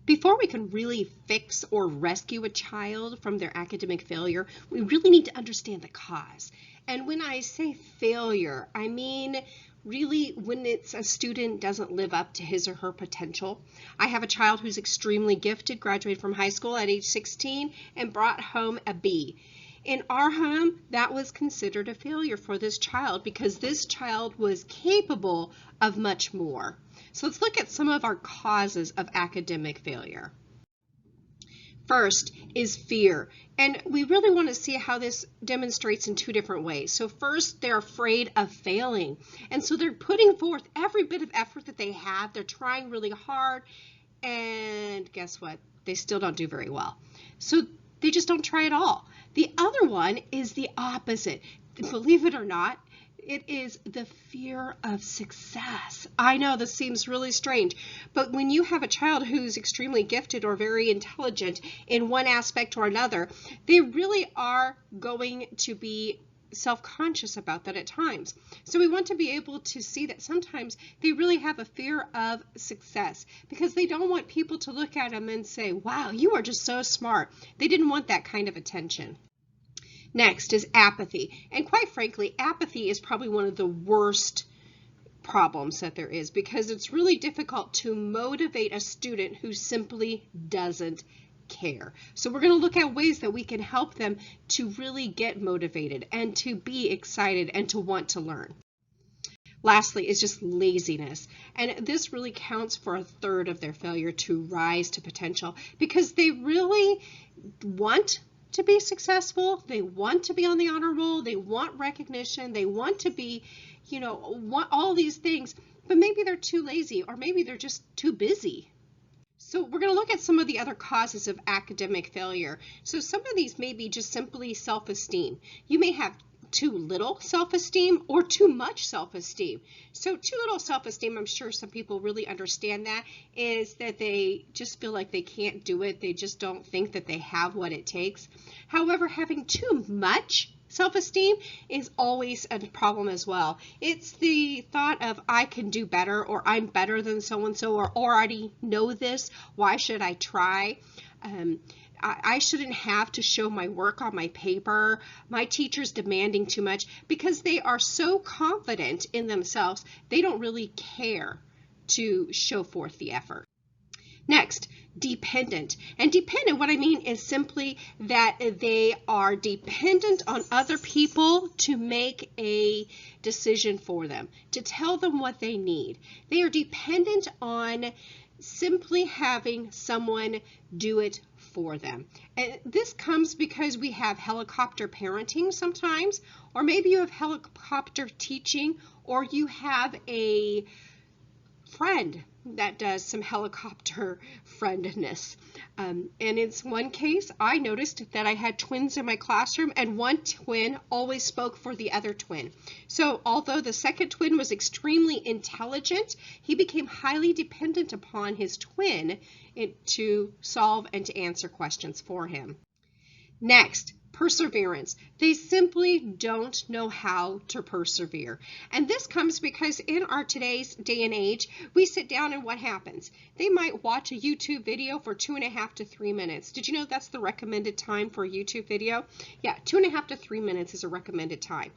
Before we can really fix or rescue a child from their academic failure, we really need to understand the cause. And when I say failure, I mean really when it's a student doesn't live up to his or her potential. I have a child who's extremely gifted, graduated from high school at age 16, and brought home a B. In our home, that was considered a failure for this child because this child was capable of much more. So let's look at some of our causes of academic failure. First is fear, and we really want to see how this demonstrates in two different ways. So first, they're afraid of failing, and so they're putting forth every bit of effort that they have. They're trying really hard, and guess what? They still don't do very well. So they just don't try at all. The other one is the opposite. Believe it or not, it is the fear of success. I know this seems really strange, but when you have a child who's extremely gifted or very intelligent in one aspect or another, they really are going to be self-conscious about that at times. So we want to be able to see that sometimes they really have a fear of success because they don't want people to look at them and say, wow, you are just so smart. They didn't want that kind of attention. Next is apathy. And quite frankly, apathy is probably one of the worst problems that there is because it's really difficult to motivate a student who simply doesn't care. So we're going to look at ways that we can help them to really get motivated and to be excited and to want to learn. Lastly is just laziness. And this really counts for a third of their failure to rise to potential because they really want to be successful, they want to be on the honor roll, they want recognition, they want to be, want all these things, but maybe they're too lazy or maybe they're just too busy. So we're going to look at some of the other causes of academic failure. So some of these may be just simply self-esteem. You may have too little self-esteem or too much self-esteem. So too little self-esteem, I'm sure some people really understand that, is that they just feel like they can't do it. They just don't think that they have what it takes. However, having too much self-esteem is always a problem as well. It's the thought of I can do better, or I'm better than so-and-so, or already know this, why should I try? I shouldn't have to show my work on my paper. My teacher's demanding too much because they are so confident in themselves, they don't really care to show forth the effort. Next, dependent. And dependent, what I mean is simply that they are dependent on other people to make a decision for them, to tell them what they need. They are dependent on simply having someone do it for them. And this comes because we have helicopter parenting sometimes, or maybe you have helicopter teaching, or you have a friend that does some helicopter friendness. And in one case, I noticed that I had twins in my classroom and one twin always spoke for the other twin. So although the second twin was extremely intelligent, he became highly dependent upon his twin to solve and to answer questions for him. Next, perseverance. They simply don't know how to persevere. And this comes because in our today's day and age, we sit down and what happens? They might watch a YouTube video for 2.5 to 3 minutes. Did you know that's the recommended time for a YouTube video? Yeah, 2.5 to 3 minutes is a recommended time.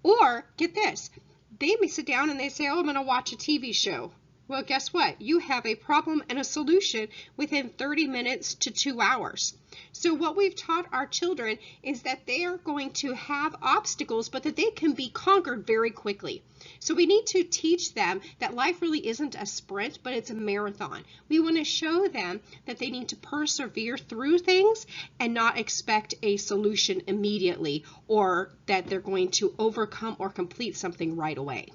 Or get this, they may sit down and they say, oh, I'm going to watch a TV show. Well, guess what? You have a problem and a solution within 30 minutes to 2 hours. So what we've taught our children is that they are going to have obstacles, but that they can be conquered very quickly. So we need to teach them that life really isn't a sprint, but it's a marathon. We want to show them that they need to persevere through things and not expect a solution immediately, or that they're going to overcome or complete something right away.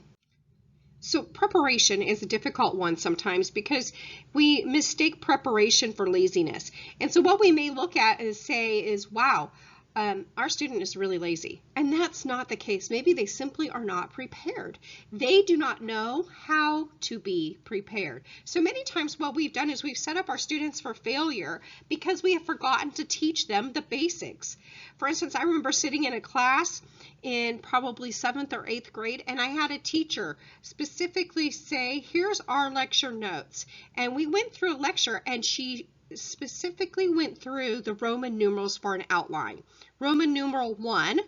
So preparation is a difficult one sometimes because we mistake preparation for laziness. And so what we may look at is say, wow, our student is really lazy. And that's not the case. Maybe they simply are not prepared. They do not know how to be prepared. So many times what we've done is we've set up our students for failure because we have forgotten to teach them the basics. For instance, I remember sitting in a class in probably 7th or 8th grade, and I had a teacher specifically say, here's our lecture notes. And we went through a lecture, and she specifically went through the Roman numerals for an outline. Roman numeral 1,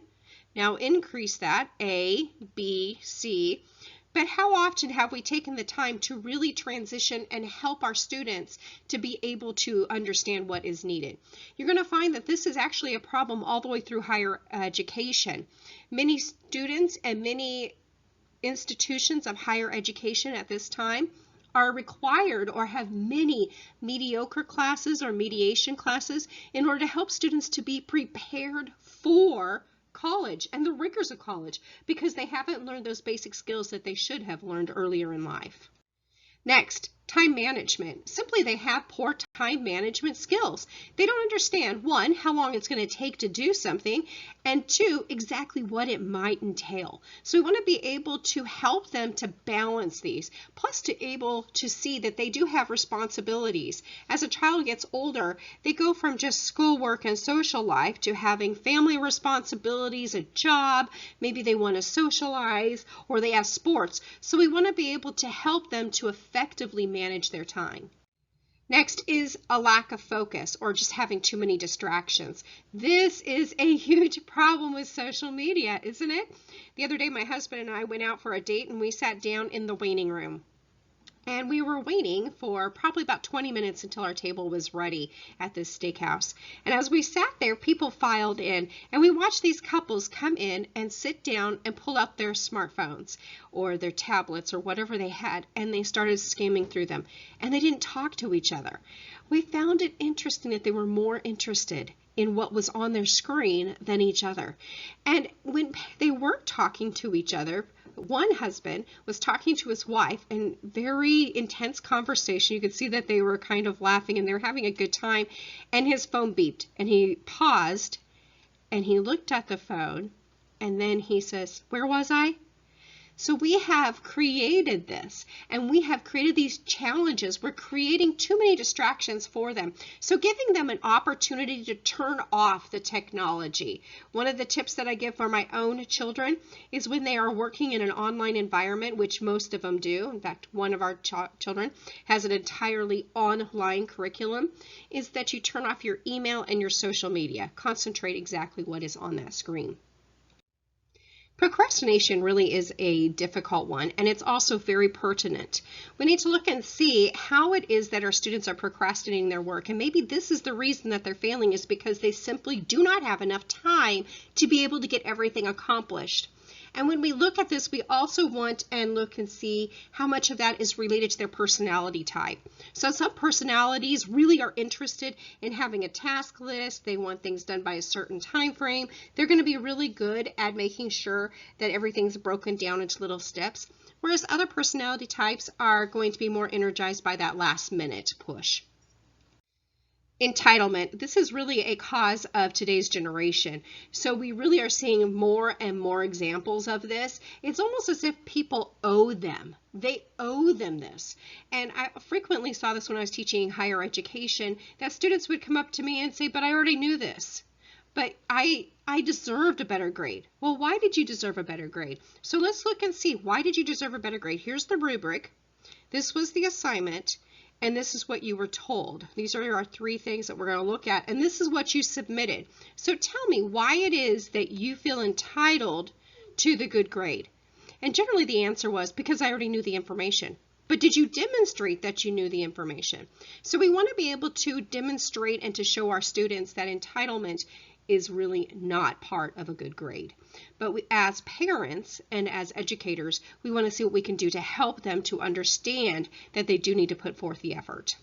now increase that, A, B, C. But how often have we taken the time to really transition and help our students to be able to understand what is needed? You're going to find that this is actually a problem all the way through higher education. Many students and many institutions of higher education at this time are required or have many mediocre classes or mediation classes in order to help students to be prepared for college and the rigors of college, because they haven't learned those basic skills that they should have learned earlier in life. Next, time management. Simply, they have poor time management skills. They don't understand, one, how long it's going to take to do something, and two, exactly what it might entail. So we want to be able to help them to balance these, plus to able to see that they do have responsibilities. As a child gets older, they go from just schoolwork and social life to having family responsibilities, a job, maybe they want to socialize, or they have sports. So we want to be able to help them to effectively manage their time. Next is a lack of focus or just having too many distractions. This is a huge problem with social media, isn't it? The other day, my husband and I went out for a date and we sat down in the waiting room. And we were waiting for probably about 20 minutes until our table was ready at this steakhouse. And as we sat there, people filed in, and we watched these couples come in and sit down and pull out their smartphones or their tablets or whatever they had, and they started skimming through them. And they didn't talk to each other. We found it interesting that they were more interested in what was on their screen than each other. And when they weren't talking to each other, one husband was talking to his wife in very intense conversation. You could see that they were kind of laughing and they were having a good time. And his phone beeped and he paused and he looked at the phone and then he says, "Where was I?" So we have created this, and we have created these challenges. We're creating too many distractions for them. So giving them an opportunity to turn off the technology. One of the tips that I give for my own children is when they are working in an online environment, which most of them do. In fact, one of our children has an entirely online curriculum, is that you turn off your email and your social media. Concentrate exactly what is on that screen. Procrastination really is a difficult one, and it's also very pertinent. We need to look and see how it is that our students are procrastinating their work, and maybe this is the reason that they're failing is because they simply do not have enough time to be able to get everything accomplished. And when we look at this, we also want and look and see how much of that is related to their personality type. So some personalities really are interested in having a task list. They want things done by a certain time frame. They're going to be really good at making sure that everything's broken down into little steps. Whereas other personality types are going to be more energized by that last minute push. Entitlement. This is really a cause of today's generation. So we really are seeing more and more examples of this. It's almost as if people owe them. They owe them this. And I frequently saw this when I was teaching higher education, that students would come up to me and say, "But I already knew this. But I deserved a better grade." Well, why did you deserve a better grade? So let's look and see, why did you deserve a better grade? Here's the rubric. This was the assignment. And this is what you were told. These are our three things that we're going to look at. And this is what you submitted. So tell me why it is that you feel entitled to the good grade. And generally the answer was, because I already knew the information. But did you demonstrate that you knew the information? So we want to be able to demonstrate and to show our students that entitlement is really not part of a good grade. But as parents and as educators, we want to see what we can do to help them to understand that they do need to put forth the effort.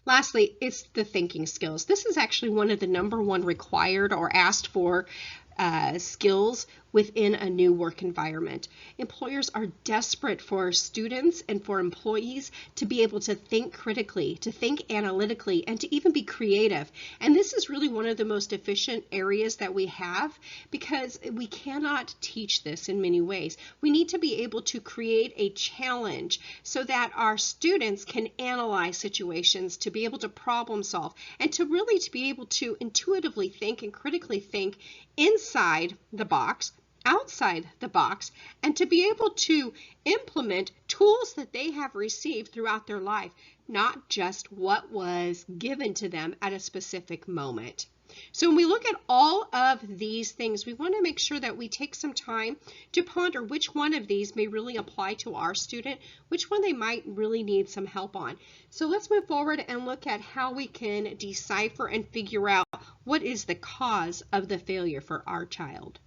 Lastly, it's the thinking skills. This is actually one of the #1 required or asked for skills within a new work environment. Employers are desperate for students and for employees to be able to think critically, to think analytically, and to even be creative. And this is really one of the most efficient areas that we have, because we cannot teach this in many ways. We need to be able to create a challenge so that our students can analyze situations, to be able to problem solve, and to really to be able to intuitively think and critically think inside the box, outside the box and to be able to implement tools that they have received throughout their life, not just what was given to them at a specific moment. So when we look at all of these things, we want to make sure that we take some time to ponder which one of these may really apply to our student, which one they might really need some help on. So let's move forward and look at how we can decipher and figure out what is the cause of the failure for our child.